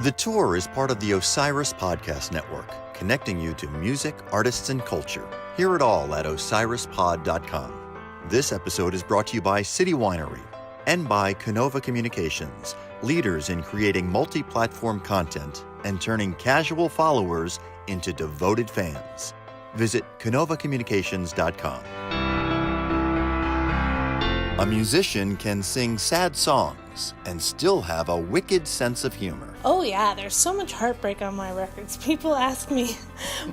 The Tour is part of the Osiris Podcast Network, connecting you to music, artists, and culture. Hear it all at osirispod.com. This episode is brought to you by City Winery and by Canova Communications, leaders in creating multi-platform content and turning casual followers into devoted fans. Visit canovacommunications.com. A musician can sing sad songs and still have a wicked sense of humor. Oh yeah, there's so much heartbreak on my records. People ask me,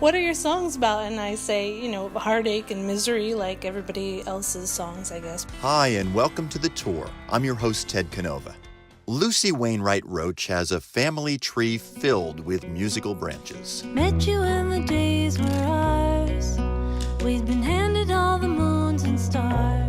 what are your songs about? And I say, heartache and misery like everybody else's songs, I guess. Hi, and welcome to The Tour. I'm your host, Ted Canova. Lucy Wainwright Roche has a family tree filled with musical branches. Met you when the days were ours. We'd been handed all the moons and stars.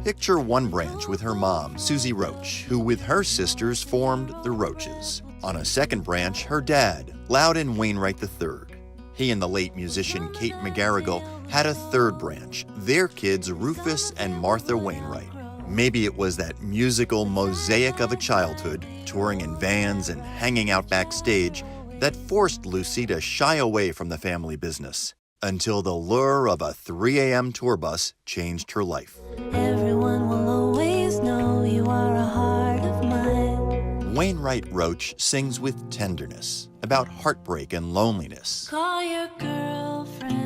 Picture one branch with her mom, Susie Roche, who with her sisters formed the Roches. On a second branch, her dad, Loudon Wainwright III. He and the late musician Kate McGarrigle had a third branch, their kids Rufus and Martha Wainwright. Maybe it was that musical mosaic of a childhood, touring in vans and hanging out backstage, that forced Lucy to shy away from the family business, until the lure of a 3 a.m. tour bus changed her life. Everyone will always know you are a heart of mine. Wainwright Roche sings with tenderness about heartbreak and loneliness. Call your girlfriend.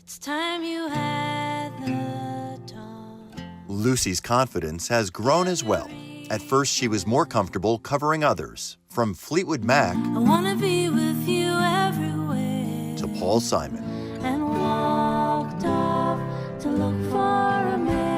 It's time you had the talk. Lucy's confidence has grown as well. At first, she was more comfortable covering others, from Fleetwood Mac I wanna be with you everywhere. to Paul Simon. And walked off to look for America.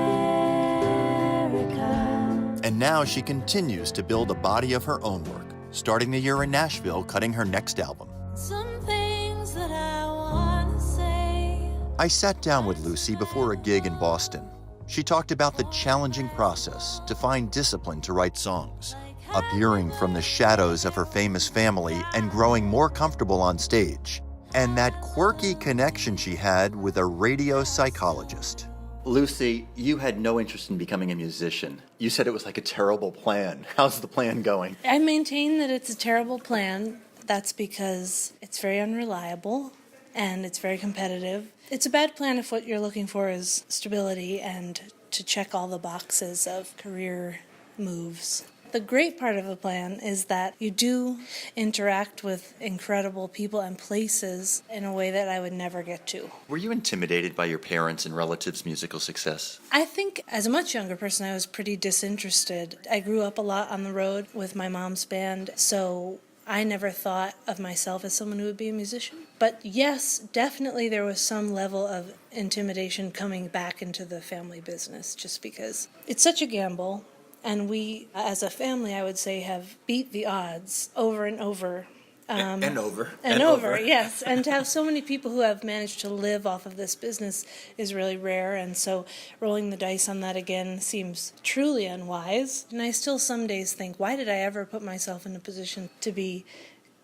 And now she continues to build a body of her own work, starting the year in Nashville, cutting her next album. Some things that I wanna say. I sat down with Lucy before a gig in Boston. She talked about the challenging process to find discipline to write songs, appearing from the shadows of her famous family and growing more comfortable on stage, and that quirky connection she had with a radio psychologist. Lucy, you had no interest in becoming a musician. You said it was like a terrible plan. How's the plan going? I maintain that it's a terrible plan. That's because it's very unreliable and it's very competitive. It's a bad plan if what you're looking for is stability and to check all the boxes of career moves. The great part of the plan is that you do interact with incredible people and places in a way that I would never get to. Were you intimidated by your parents' and relatives' musical success? I think as a much younger person, I was pretty disinterested. I grew up a lot on the road with my mom's band, so I never thought of myself as someone who would be a musician. But yes, definitely there was some level of intimidation coming back into the family business, just because it's such a gamble. And we, as a family, I would say, have beat the odds over and over. And over. Yes. And to have so many people who have managed to live off of this business is really rare. And so rolling the dice on that again seems truly unwise. And I still some days think, why did I ever put myself in a position to be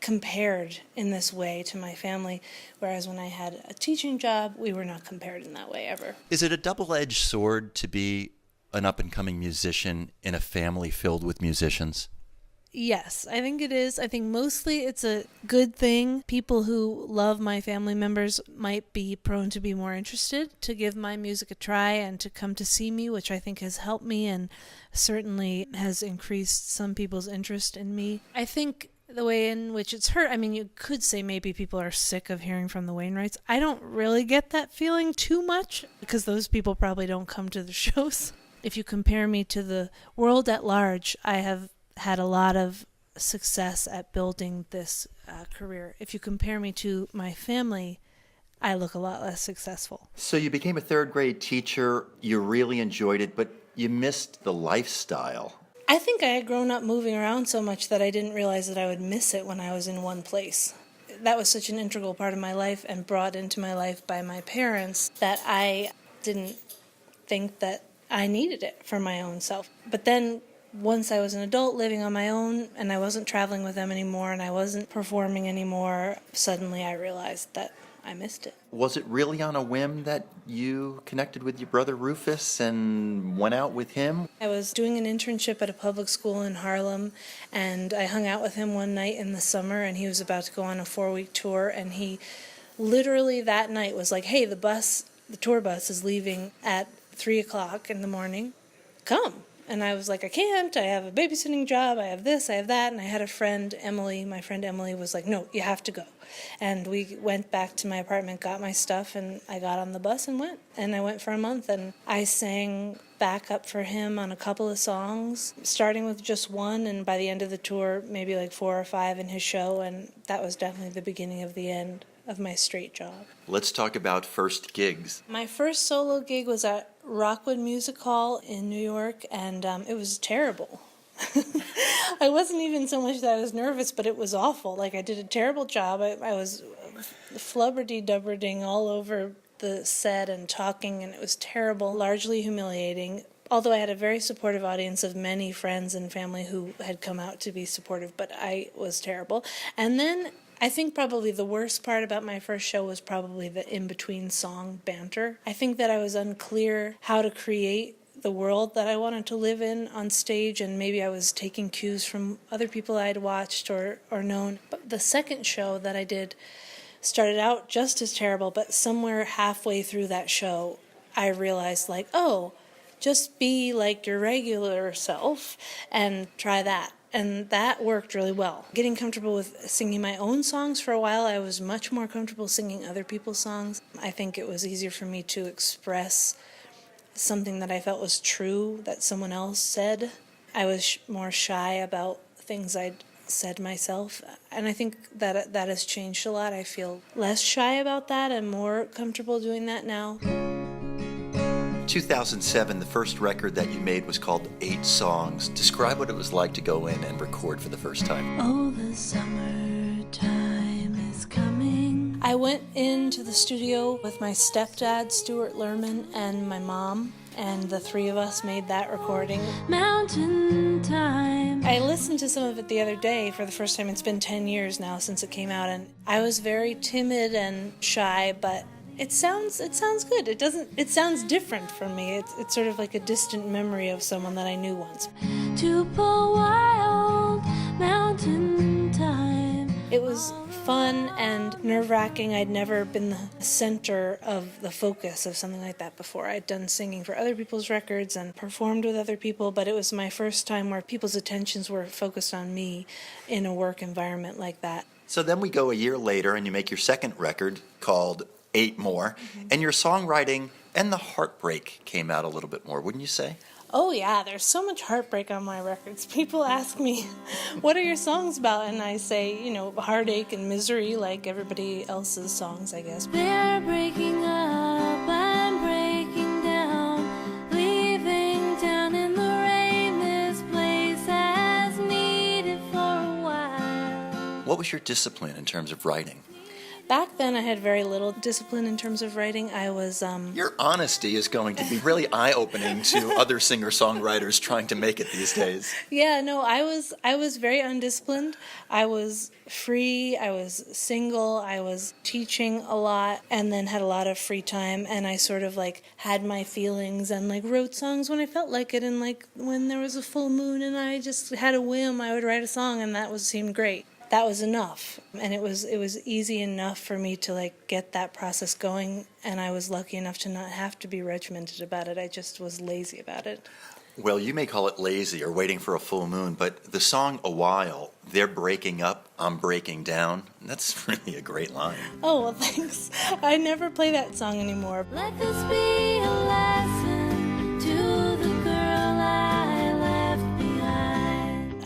compared in this way to my family? Whereas when I had a teaching job, we were not compared in that way ever. Is it a double-edged sword to be an up-and-coming musician in a family filled with musicians? Yes, I think it is. I think mostly it's a good thing. People who love my family members might be prone to be more interested, to give my music a try and to come to see me, which I think has helped me and certainly has increased some people's interest in me. I think the way in which it's hurt, you could say maybe people are sick of hearing from the Wainwrights. I don't really get that feeling too much because those people probably don't come to the shows. If you compare me to the world at large, I have had a lot of success at building this career. If you compare me to my family, I look a lot less successful. So you became a third grade teacher, you really enjoyed it, but you missed the lifestyle. I think I had grown up moving around so much that I didn't realize that I would miss it when I was in one place. That was such an integral part of my life and brought into my life by my parents that I didn't think that I needed it for my own self. But then once I was an adult living on my own and I wasn't traveling with them anymore and I wasn't performing anymore, suddenly I realized that I missed it. Was it really on a whim that you connected with your brother Rufus and went out with him? I was doing an internship at a public school in Harlem, and I hung out with him one night in the summer, and he was about to go on a 4-week tour, and he literally that night was like, hey, the tour bus is leaving at 3 o'clock in the morning. Come. And I was like, I can't. I have a babysitting job. I have this, I have that. And I had a friend, Emily. My friend Emily was like, no, you have to go. And we went back to my apartment, got my stuff, and I got on the bus and went. And I went for a month, and I sang backup for him on a couple of songs, starting with just one, and by the end of the tour, maybe like 4 or 5 in his show. And that was definitely the beginning of the end of my straight job. Let's talk about first gigs. My first solo gig was at Rockwood Music Hall in New York, and it was terrible. I wasn't even so much that I was nervous, but it was awful. Like, I did a terrible job. I was flubberdy-dubberding all over the set and talking, and it was terrible, largely humiliating. Although I had a very supportive audience of many friends and family who had come out to be supportive, but I was terrible. And then I think probably the worst part about my first show was probably the in-between song banter. I think that I was unclear how to create the world that I wanted to live in on stage, and maybe I was taking cues from other people I'd watched or known. But the second show that I did started out just as terrible, but somewhere halfway through that show, I realized, like, oh, just be like your regular self and try that. And that worked really well. Getting comfortable with singing my own songs for a while, I was much more comfortable singing other people's songs. I think it was easier for me to express something that I felt was true that someone else said. I was more shy about things I'd said myself, and I think that has changed a lot. I feel less shy about that and more comfortable doing that now. 2007, the first record that you made was called 8 Songs. Describe what it was like to go in and record for the first time. Oh, the summertime is coming. I went into the studio with my stepdad, Stuart Lerman, and my mom, and the 3 of us made that recording. Mountain time. I listened to some of it the other day for the first time. It's been 10 years now since it came out, and I was very timid and shy, but it sounds good. It sounds different from me. It's sort of like a distant memory of someone that I knew once. To pull wild mountain time. It was fun and nerve-wracking. I'd never been the center of the focus of something like that before. I'd done singing for other people's records and performed with other people, but it was my first time where people's attentions were focused on me in a work environment like that. So then we go a year later and you make your second record called 8 More, and your songwriting and the heartbreak came out a little bit more, wouldn't you say? Oh yeah, there's so much heartbreak on my records. People ask me, what are your songs about? And I say, heartache and misery like everybody else's songs, I guess. They're breaking up, I'm breaking down, leaving down in the rain. This place has needed for a while. What was your discipline in terms of writing? Back then, I had very little discipline in terms of writing. I was, Your honesty is going to be really eye-opening to other singer-songwriters trying to make it these days. Yeah, no, I was very undisciplined. I was free, I was single, I was teaching a lot, and then had a lot of free time, and I sort of, had my feelings and, wrote songs when I felt like it, and, when there was a full moon and I just had a whim, I would write a song, and that seemed great. That was enough, and it was easy enough for me to get that process going, and I was lucky enough to not have to be regimented about it. I just was lazy about it. Well, you may call it lazy or waiting for a full moon, but the song A While, they're breaking up, I'm breaking down, that's really a great line. Oh, well, thanks. I never play that song anymore. Let this be a lesson to the girl I left behind.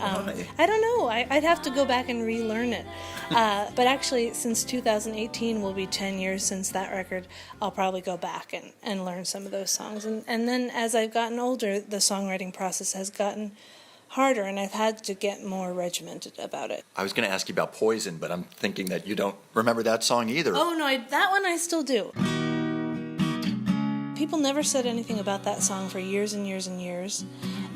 I don't know. I'd have to go back and relearn it. But actually, since 2018 will be 10 years since that record, I'll probably go back and learn some of those songs. And then as I've gotten older, the songwriting process has gotten harder, and I've had to get more regimented about it. I was going to ask you about Poison, but I'm thinking that you don't remember that song either. Oh, no, that one I still do. People never said anything about that song for years and years and years.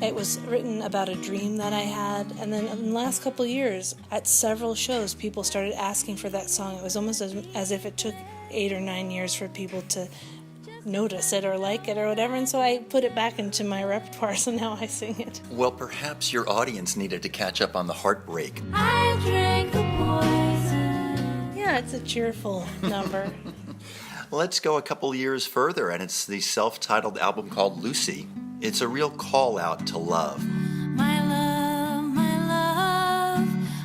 It was written about a dream that I had, and then in the last couple of years, at several shows, people started asking for that song. It was almost as if it took 8 or 9 years for people to notice it or like it or whatever, and so I put it back into my repertoire, so now I sing it. Well, perhaps your audience needed to catch up on the heartbreak. I drank the poison. Yeah, it's a cheerful number. Let's go a couple years further, and it's the self-titled album called Lucy. It's a real call out to love. My love,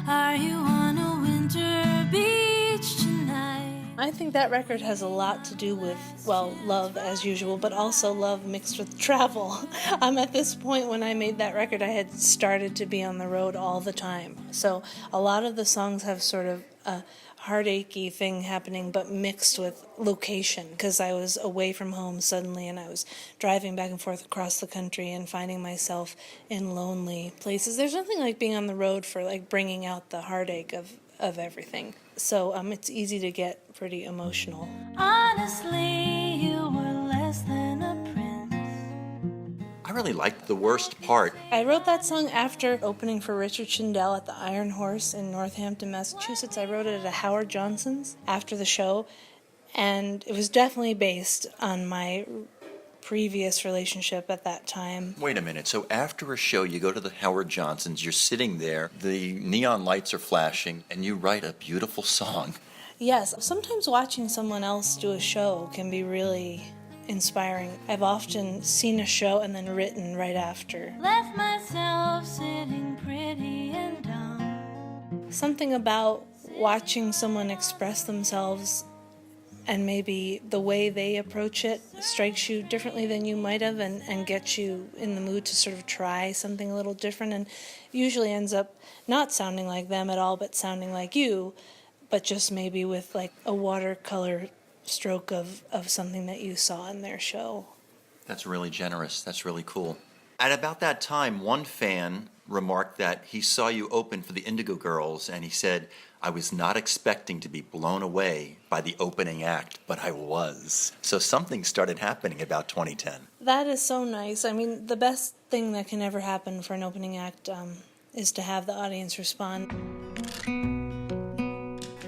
are you on a winter beach tonight? I think that record has a lot to do with, well, love as usual, but also love mixed with travel. At this point when I made that record, I had started to be on the road all the time. So a lot of the songs have sort of a heartachy thing happening, but mixed with location, because I was away from home suddenly and I was driving back and forth across the country and finding myself in lonely places. There's nothing like being on the road for like bringing out the heartache of everything. So it's easy to get pretty emotional. Honestly, you were less than a prince. I really liked The Worst Part. I wrote that song after opening for Richard Shindell at the Iron Horse in Northampton, Massachusetts. I wrote it at a Howard Johnson's after the show, and it was definitely based on my previous relationship at that time. Wait a minute, so after a show you go to the Howard Johnsons, you're sitting there, the neon lights are flashing, and you write a beautiful song. Yes, sometimes watching someone else do a show can be really inspiring. I've often seen a show and then written right after. Left myself sitting pretty and dumb. Something about watching someone express themselves and maybe the way they approach it strikes you differently than you might have and gets you in the mood to sort of try something a little different, and usually ends up not sounding like them at all but sounding like you, but just maybe with like a watercolor stroke of something that you saw in their show. That's really generous. That's really cool. At about that time, one fan remarked that he saw you open for the Indigo Girls, and he said, "I was not expecting to be blown away by the opening act, but I was." So something started happening about 2010. That is so nice. I mean, the best thing that can ever happen for an opening act is to have the audience respond.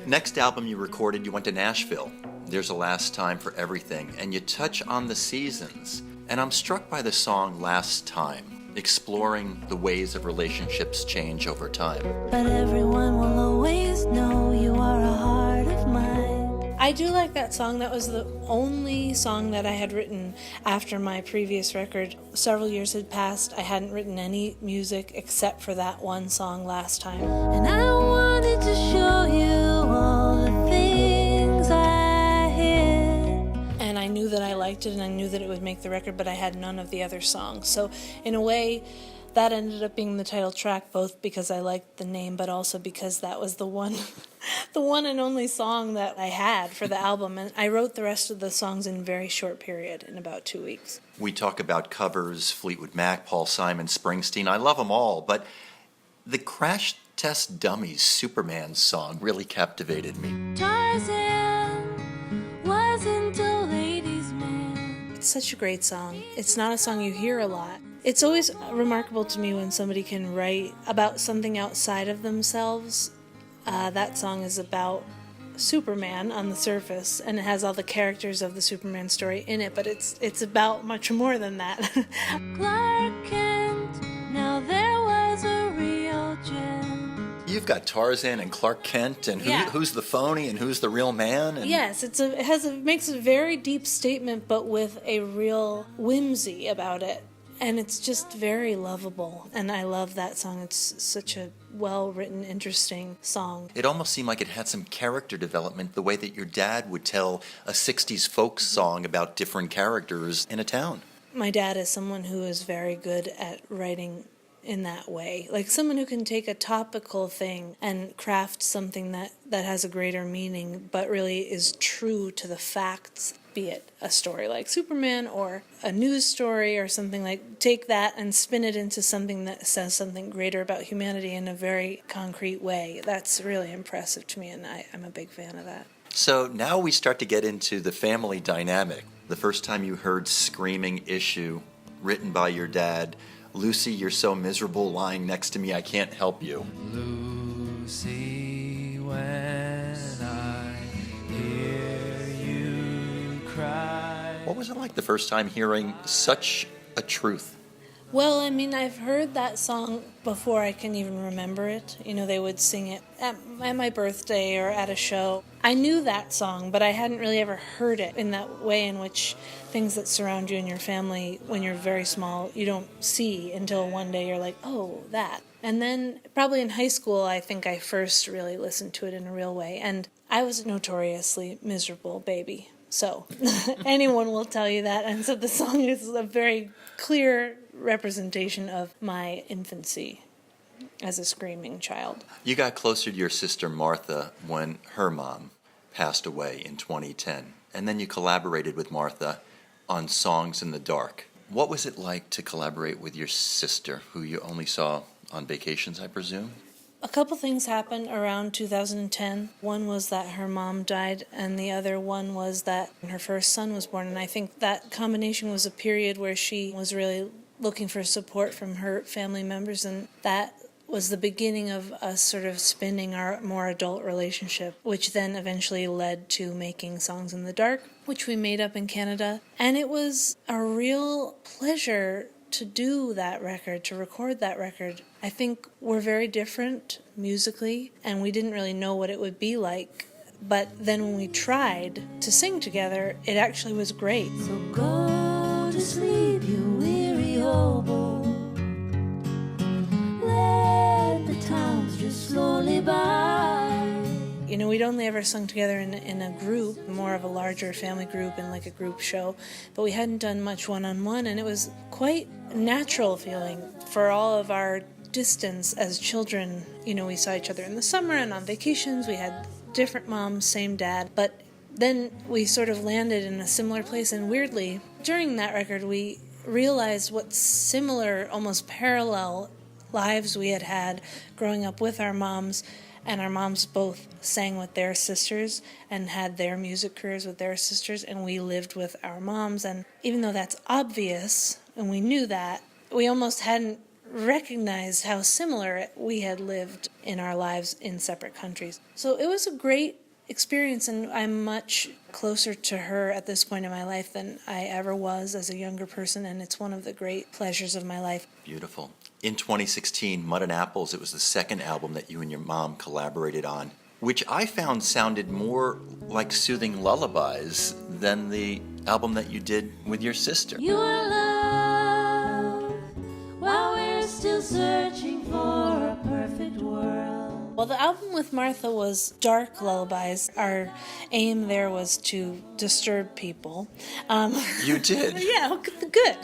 Next album you recorded, you went to Nashville. There's a Last Time for Everything, and you touch on the seasons. And I'm struck by the song Last Time, exploring the ways of relationships change over time. But everyone will always know you are a heart of mine. I do like that song. That was the only song that I had written after my previous record. Several years had passed. I hadn't written any music except for that one song, Last Time. And I wanted to show you all the things I hid. And I knew that I liked it and I knew that it would make the record, but I had none of the other songs. So in a way, that ended up being the title track, both because I liked the name, but also because that was the one and only song that I had for the album. And I wrote the rest of the songs in a very short period, in about 2 weeks. We talk about covers, Fleetwood Mac, Paul Simon, Springsteen. I love them all, but the Crash Test Dummies Superman song really captivated me. Tarzan wasn't a ladies' man. It's such a great song. It's not a song you hear a lot. It's always remarkable to me when somebody can write about something outside of themselves. That song is about Superman on the surface, and it has all the characters of the Superman story in it, but it's about much more than that. Clark Kent, now there was a real gem. You've got Tarzan and Clark Kent, and Yeah. who's the phony and who's the real man? And Yes, it makes a very deep statement, but with a real whimsy about it. And it's just very lovable, and I love that song. It's such a well-written, interesting song. It almost seemed like it had some character development, the way that your dad would tell a 60s folk song about different characters in a town. My dad is someone who is very good at writing in that way. Like someone who can take a topical thing and craft something that has a greater meaning, but really is true to the facts. Be it a story like Superman or a news story or something like, take that and spin it into something that says something greater about humanity in a very concrete way. That's really impressive to me, and I'm a big fan of that. So now we start to get into the family dynamic. The first time you heard Screaming Issue, written by your dad, Lucy, you're so miserable lying next to me, I can't help you. Lucy, when I hear you What was it like the first time hearing such a truth? Well, I mean, I've heard that song before I can even remember it. You know, they would sing it at my birthday or at a show. I knew that song, but I hadn't really ever heard it in that way in which things that surround you and your family when you're very small, you don't see until one day you're like, oh, that. And then probably in high school, I think I first really listened to it in a real way. And I was a notoriously miserable baby. So anyone will tell you that. And so the song is a very clear representation of my infancy as a screaming child. You got closer to your sister Martha when her mom passed away in 2010. And then you collaborated with Martha on Songs in the Dark. What was it like to collaborate with your sister, who you only saw on vacations, I presume? A couple things happened around 2010. One was that her mom died, and the other one was that her first son was born. And I think that combination was a period where she was really looking for support from her family members, and that was the beginning of us sort of spinning our more adult relationship, which then eventually led to making Songs in the Dark, which we made up in Canada. And it was a real pleasure to do that record, to record that record. I think we're very different musically, and we didn't really know what it would be like. But then when we tried to sing together, it actually was great. So go to sleep, you weary hobo. Let the times just slowly by. You know, we'd only ever sung together in a group, more of a larger family group and like a group show, but we hadn't done much one-on-one, and it was quite natural feeling for all of our distance as children. You know, we saw each other in the summer and on vacations. We had different moms, same dad, but then we sort of landed in a similar place, and weirdly, during that record, we realized what similar, almost parallel lives we had had growing up with our moms. And our moms both sang with their sisters and had their music careers with their sisters, and we lived with our moms. And even though that's obvious, and we knew that, we almost hadn't recognized how similar we had lived in our lives in separate countries. So it was a great experience, and I'm much closer to her at this point in my life than I ever was as a younger person, and it's one of the great pleasures of my life. Beautiful. In 2016, Mud and Apples, it was the second album that you and your mom collaborated on, which I found sounded more like soothing lullabies than the album that you did with your sister. You are love while we're still searching for a perfect world. Well, the album with Martha was dark lullabies. Our aim there was to disturb people. You did? Yeah, well, good.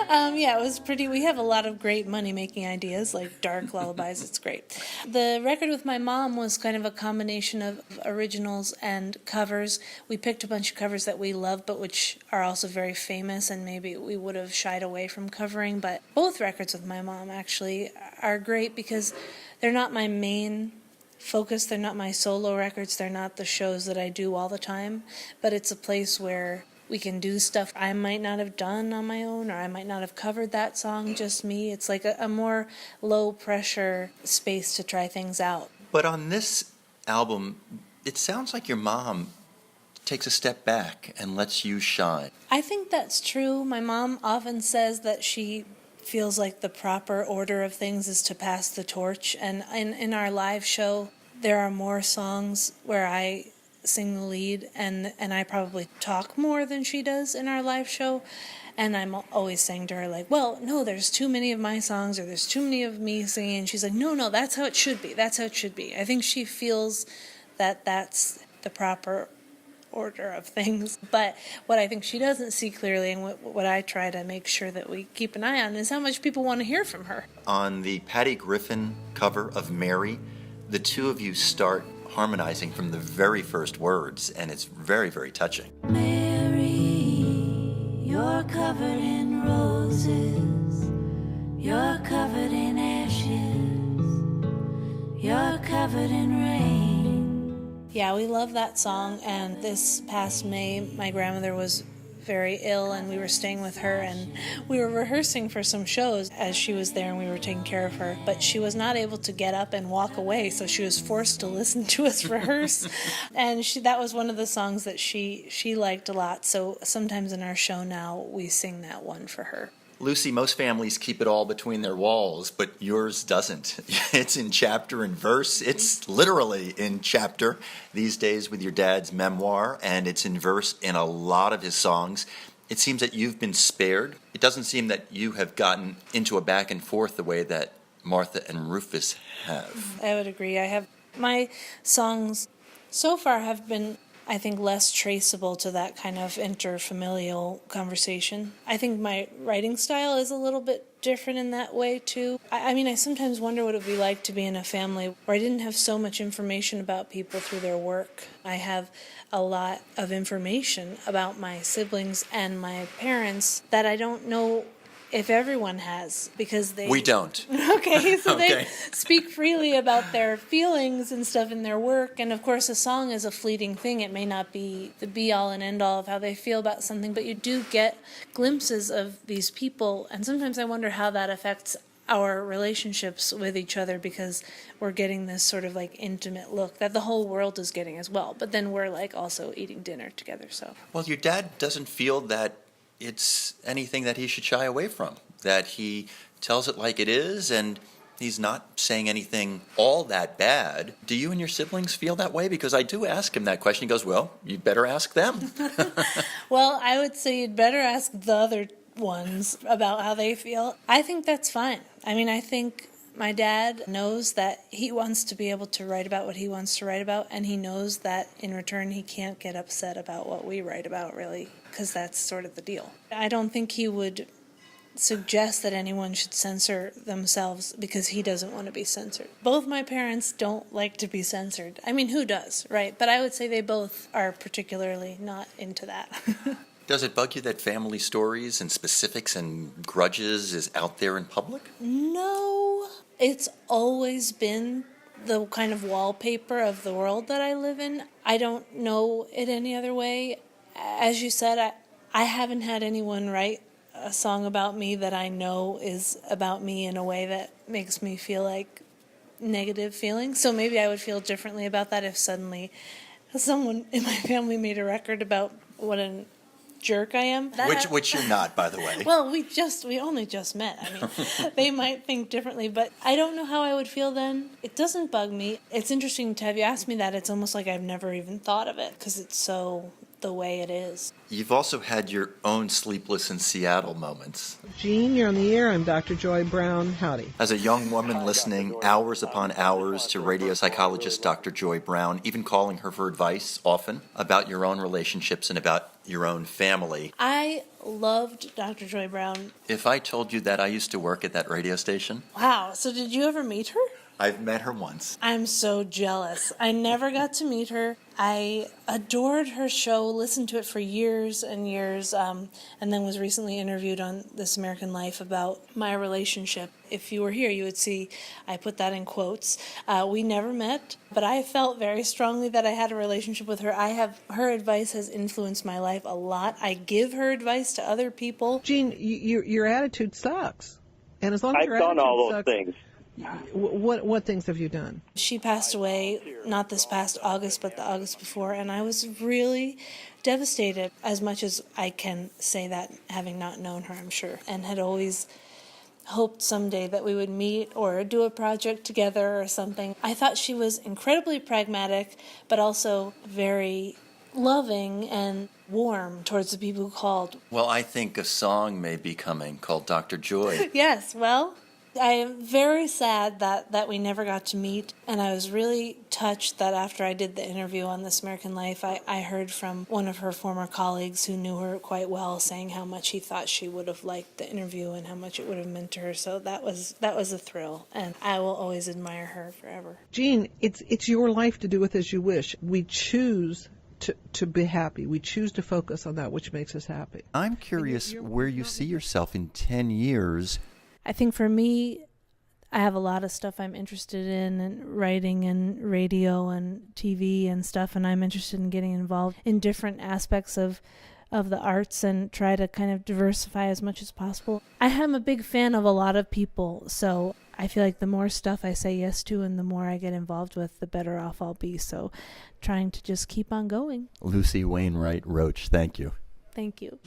Yeah, it was pretty. We have a lot of great money-making ideas, like dark lullabies. It's great. The record with my mom was kind of a combination of originals and covers. We picked a bunch of covers that we love, but which are also very famous, and maybe we would have shied away from covering. But both records with my mom actually are great because they're not my main focus. They're not my solo records. They're not the shows that I do all the time. But it's a place where we can do stuff I might not have done on my own, or I might not have covered that song, just me. It's like a more low-pressure space to try things out. But on this album, it sounds like your mom takes a step back and lets you shine. I think that's true. My mom often says that she feels like the proper order of things is to pass the torch. And in our live show, there are more songs where I sing the lead, and I probably talk more than she does in our live show. And I'm always saying to her, like, well, no, there's too many of my songs, or there's too many of me singing. And she's like, no, that's how it should be. That's how it should be. I think she feels that that's the proper order of things. But what I think she doesn't see clearly, and what I try to make sure that we keep an eye on, is how much people want to hear from her. On the Patty Griffin cover of Mary, the two of you start harmonizing from the very first words, and it's very, very touching. Mary, you're covered in roses, you're covered in ashes, you're covered in rain. Yeah, we love that song, and this past May, my grandmother was very ill, and we were staying with her, and we were rehearsing for some shows as she was there, and we were taking care of her. But she was not able to get up and walk away, so she was forced to listen to us rehearse. And that was one of the songs that she liked a lot. So sometimes in our show now, we sing that one for her. Lucy, most families keep it all between their walls, but yours doesn't. It's in chapter and verse. It's literally in chapter these days with your dad's memoir, and it's in verse in a lot of his songs. It seems that you've been spared. It doesn't seem that you have gotten into a back and forth the way that Martha and Rufus have. I would agree. My songs so far have been, I think, less traceable to that kind of interfamilial conversation. I think my writing style is a little bit different in that way, too. I sometimes wonder what it would be like to be in a family where I didn't have so much information about people through their work. I have a lot of information about my siblings and my parents that I don't know if everyone has, because we don't. Okay, so Okay. They speak freely about their feelings and stuff in their work. And of course, a song is a fleeting thing. It may not be the be-all and end-all of how they feel about something, but you do get glimpses of these people. And sometimes I wonder how that affects our relationships with each other, because we're getting this sort of like intimate look that the whole world is getting as well. But then we're like also eating dinner together. So, Well, your dad doesn't feel that it's anything that he should shy away from, that he tells it like it is, and he's not saying anything all that bad. Do you and your siblings feel that way? Because I do ask him that question. He goes, well, you better ask them. well, I would say you'd better ask the other ones about how they feel. I think that's fine. I think my dad knows that he wants to be able to write about what he wants to write about, and he knows that in return he can't get upset about what we write about, really, because that's sort of the deal. I don't think he would suggest that anyone should censor themselves because he doesn't want to be censored. Both my parents don't like to be censored. Who does, right? But I would say they both are particularly not into that. Does it bug you that family stories and specifics and grudges is out there in public? No. It's always been the kind of wallpaper of the world that I live in. I don't know it any other way. As you said, I haven't had anyone write a song about me that I know is about me in a way that makes me feel like negative feelings. So maybe I would feel differently about that if suddenly someone in my family made a record about what a jerk I am. Which you're not, by the way. Well, we only just met. They might think differently, but I don't know how I would feel then. It doesn't bug me. It's interesting to have you ask me that. It's almost like I've never even thought of it because it's so the way it is. You've also had your own sleepless in Seattle moments. Gene, you're on the air. I'm Dr. Joy Brown. Howdy. As a young woman listening hours upon hours to radio psychologist Dr. Joy Brown, even calling her for advice often about your own relationships and about your own family. I loved Dr. Joy Brown. If I told you that I used to work at that radio station? Wow, so did you ever meet her? I've met her once. I'm so jealous. I never got to meet her. I adored her show, listened to it for years and years, and then was recently interviewed on This American Life about my relationship. If you were here, you would see I put that in quotes. We never met, but I felt very strongly that I had a relationship with her. Her advice has influenced my life a lot. I give her advice to other people. Gene, your attitude sucks. And as long as your I've done attitude all those sucks, things. What things have you done? She passed away, not this past August, but the August before, and I was really devastated, as much as I can say that, having not known her, I'm sure, and had always hoped someday that we would meet or do a project together or something. I thought she was incredibly pragmatic, but also very loving and warm towards the people who called. Well, I think a song may be coming called Dr. Joy. Yes, well, I am very sad that we never got to meet, and I was really touched that after I did the interview on This American Life, I heard from one of her former colleagues who knew her quite well saying how much he thought she would have liked the interview and how much it would have meant to her. So that was a thrill, and I will always admire her forever. Gene, it's your life to do with as you wish. We choose to be happy. We choose to focus on that which makes us happy. I'm curious where you see yourself in 10 years. I think for me, I have a lot of stuff I'm interested in, and writing and radio and TV and stuff, and I'm interested in getting involved in different aspects of of the arts and try to kind of diversify as much as possible. I am a big fan of a lot of people, so I feel like the more stuff I say yes to and the more I get involved with, the better off I'll be. So trying to just keep on going. Lucy Wainwright Roche, thank you. Thank you.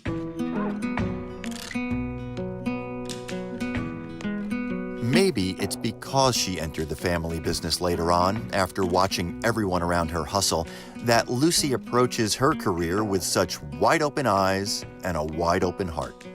Maybe it's because she entered the family business later on, after watching everyone around her hustle, that Lucy approaches her career with such wide open eyes and a wide open heart.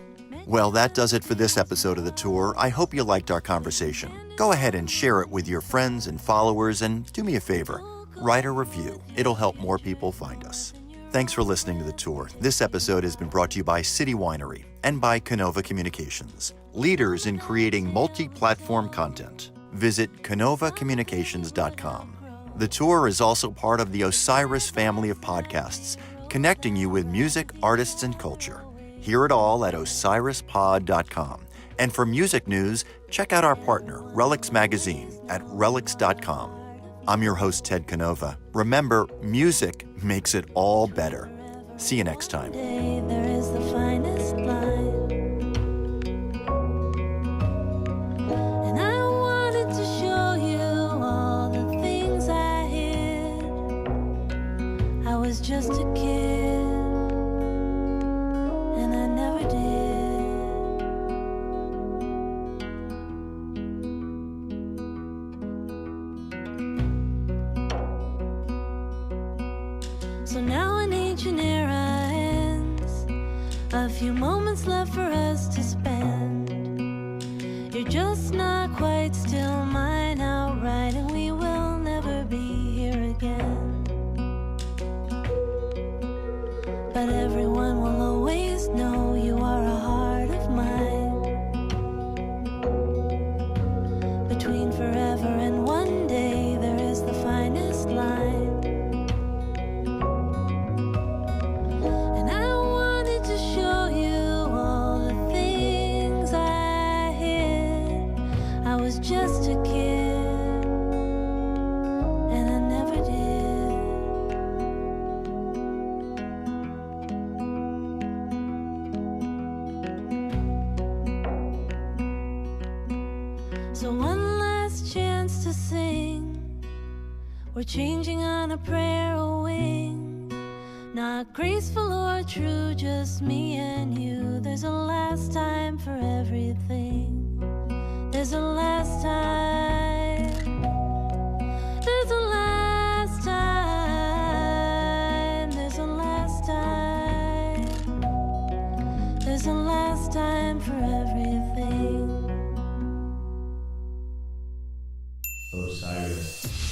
Well, that does it for this episode of The Tour. I hope you liked our conversation. Go ahead and share it with your friends and followers, and do me a favor, write a review. It'll help more people find us. Thanks for listening to The Tour. This episode has been brought to you by City Winery and by Canova Communications, leaders in creating multi-platform content. Visit canovacommunications.com. The Tour is also part of the Osiris family of podcasts, connecting you with music, artists, and culture. Hear it all at osirispod.com. And for music news, check out our partner, Relics Magazine, at relics.com. I'm your host, Ted Canova. Remember, music makes it all better. See you next time. There is the finest line, and I wanted to show you all the things I hid. I was just a kid, and I never did. So now an ancient era ends, a few moments left for us to spend. You're just not quite still mine outright, and we will never be here again. But everyone will always know you are a heart of mine. Between forever and one day, there is the finest line. Just a kid, and I never did. So one last chance to sing. We're changing on a prayer, a wing. Not graceful or true, just me and you. There's a last time for everything. There's a last time. There's a last time. There's a last time. There's a last time for everything. Osiris.